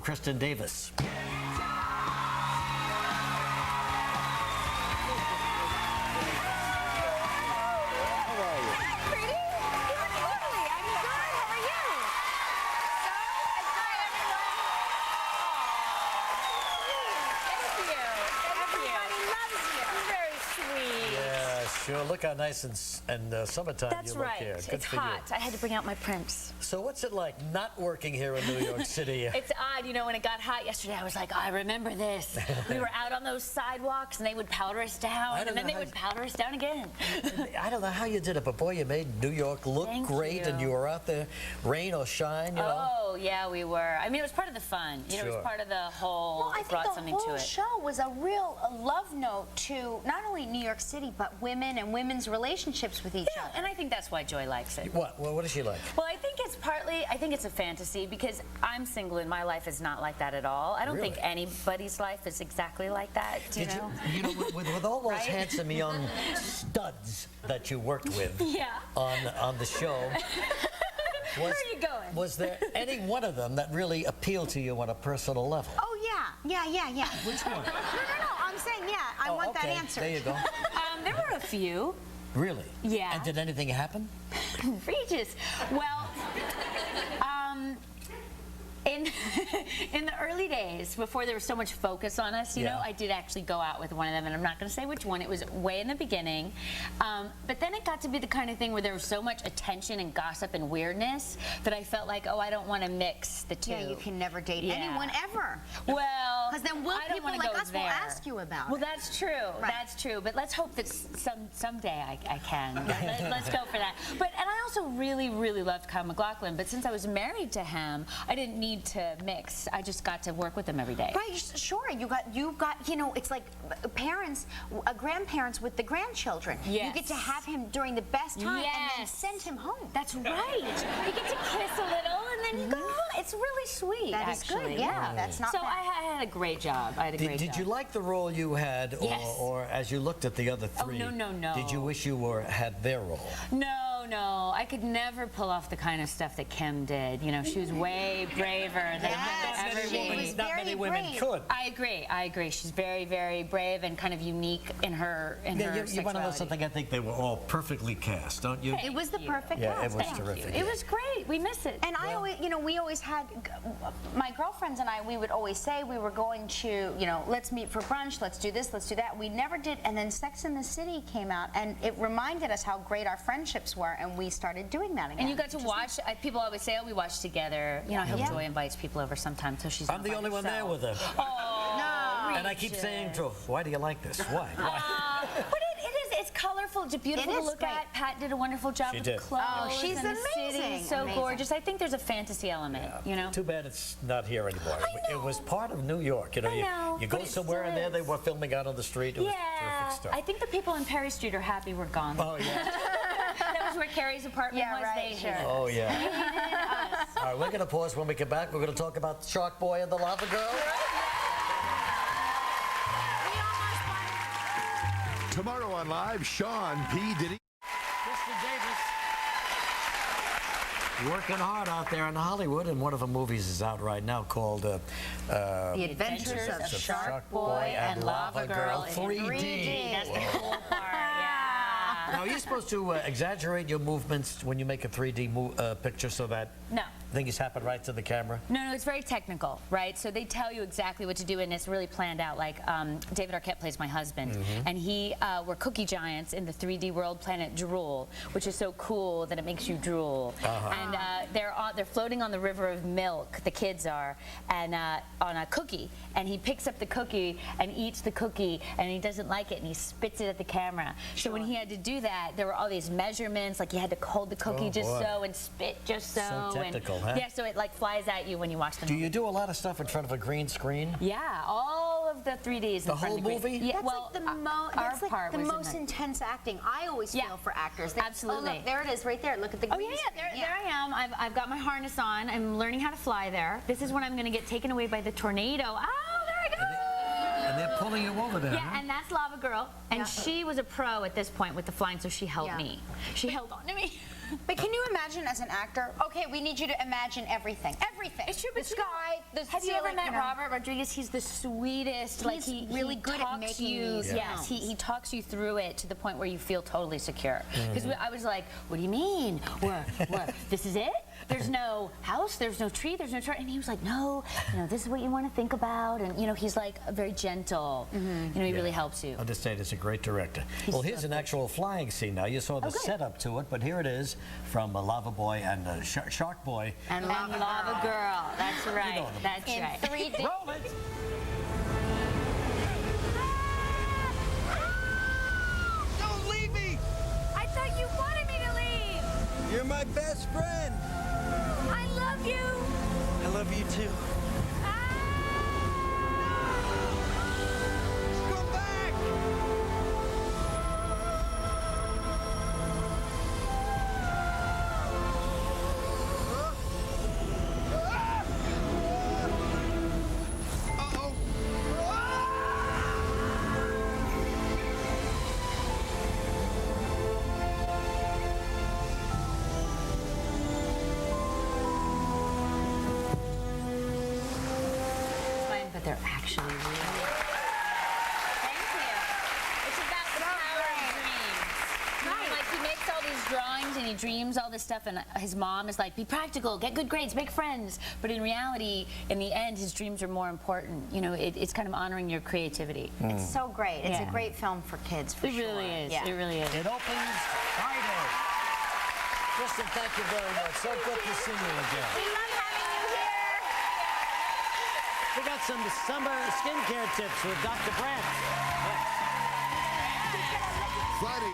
welcome Kristin Davis. Sure, look how nice and summertime That's you look right. here. Good It's for hot. You. I had to bring out my prints. So what's it like not working here in New York City? It's odd, you know, when it got hot yesterday, I was like, oh, I remember this. We were out on those sidewalks and they would powder us down and then they would powder us down again. I don't know how you did it, but boy, you made New York look great and you were out there, rain or shine, you know. Oh, yeah, we were. I mean, it was part of the fun. You know, it was part of the whole, well, I think the whole show was a real love note to not only New York City, but women and women's relationships with each other. And I think that's why Joy likes it. What? Well, what does she like? Well, I think it's partly, I think it's a fantasy because I'm single and my life is not like that at all. I don't think anybody's life is exactly like that, you know? You know, with all those handsome young studs that you worked with on the show, where are you going? Was there any one of them that really appealed to you on a personal level? Oh, yeah. Which one? No, I'm saying, I want that answer. There you go. There were a few. Really? Yeah. And did anything happen? Regis. Well, in the early days, before there was so much focus on us, you know, I did actually go out with one of them, and I'm not going to say which one. It was way in the beginning. But then it got to be the kind of thing where there was so much attention and gossip and weirdness that I felt like, oh, I don't want to mix the two. Yeah, you can never date anyone ever. Well, because then people like us will ask you about it. Well, that's true. Right. That's true. But let's hope that someday I can. Let's go for that. And I also really, really loved Kyle MacLachlan. But since I was married to him, I didn't need to mix. I just got to work with him every day. Right, sure. You got, you know, it's like parents, grandparents with the grandchildren. Yes. You get to have him during the best time and then send him home. That's right. You get to kiss a little and then you go home. It's really sweet, That is good, yeah. That's not so bad. I had a great job. I had a great job. Did you like the role you had, or as you looked at the other three? Oh, no. Did you wish you had their role? No. I could never pull off the kind of stuff that Kim did. You know, she was way braver than Not many women could. I agree. She's very, very brave and kind of unique in her sexuality. You want to know something? I think they were all perfectly cast, don't you? It was the perfect cast. cast. It was terrific. It was great. We miss it. And I always, you know, we always had, my girlfriends and I, we would always say we were going to, you know, let's meet for brunch, let's do this, let's do that. We never did, and then Sex and the City came out, and it reminded us how great our friendships were, and we started doing that again. And you got to watch, people always say, oh, we watch together. You know, I hope Joy invites people over sometimes, so she's I'm the only one there with her. Oh, no. And I keep saying to her, why do you like this? Why? But it's colorful. It's beautiful to look at. Pat did a wonderful job with the clothes. Oh, she's amazing. So gorgeous. I think there's a fantasy element, you know? Too bad it's not here anymore. I know. It was part of New York. You know, you go somewhere and there they were filming out on the street. It was terrific stuff. I think the people in Perry Street are happy we're gone. Oh, yeah. That was where Carrie's apartment was. Right, sure. Oh, yeah. All right, we're going to pause. When we get back, we're going to talk about Shark Boy and the Lava Girl. Tomorrow on Live, Sean P. Diddy. Kristin Davis. Working hard out there in Hollywood, and one of her movies is out right now called The Adventures of Shark Boy and Lava Girl in 3D. That's the cool part, Now, are you supposed to exaggerate your movements when you make a 3D picture so that things happen right to the camera? No, it's very technical, right? So they tell you exactly what to do, and it's really planned out. Like David Arquette plays my husband, and we're cookie giants in the 3D world planet Drool, which is so cool that it makes you drool. And they're floating on the river of milk, the kids are, and on a cookie. And he picks up the cookie and eats the cookie, and he doesn't like it, and he spits it at the camera. So when he had to do that, there were all these measurements, like you had to hold the cookie so and spit just so. So technical, and, yeah, so it like flies at you when you watch the movie. Do you do a lot of stuff in front of a green screen? Yeah, all of the 3Ds. The whole movie? Yeah, that's well, like the most intense acting. I always feel for actors. Absolutely. Oh, look, there it is, right there. Look at the green screen. There I am. I've got my harness on. I'm learning how to fly there. This is when I'm going to get taken away by the tornado. Oh, there I go. And they're pulling you over there. Yeah, and that's Lava Girl. And she was a pro at this point with the flying, so she helped me. She held on to me. But can you imagine as an actor? Okay, we need you to imagine everything. Everything. It's true, the but sky, the have you ever met Robert Rodriguez? He's the sweetest. He's really good at making you. these Yes, sounds. he talks you through it to the point where you feel totally secure. Because I was like, what do you mean? What? This is it? There's no house, there's no tree, there's no tree. And he was like, no, this is what you want to think about. And, he's like very gentle. He really helps you. I'll just say it's a great director. Well, here's an actual flying scene now. You saw the setup to it, but here it is from Lava Boy and Shark Boy. And Lava Girl. That's right. know them. That's In right. 3D. Roll it! Don't leave me! I thought you wanted me to leave. You're my best friend. I love you. I love you too. Come back! Uh-oh. But they're actually real. Thank you. It's about the power of dreams. Like, he makes all these drawings and he dreams all this stuff, and his mom is like, be practical, get good grades, make friends. But in reality, in the end, his dreams are more important. It's kind of honoring your creativity. It's so great. It's a Yeah. great film for kids, for It sure. really is. Yeah. It really is. It opens Friday. Kristin, thank you very much. So good to see you again. We love having you here. We got some summer skincare tips with Dr. Brandt. Friday.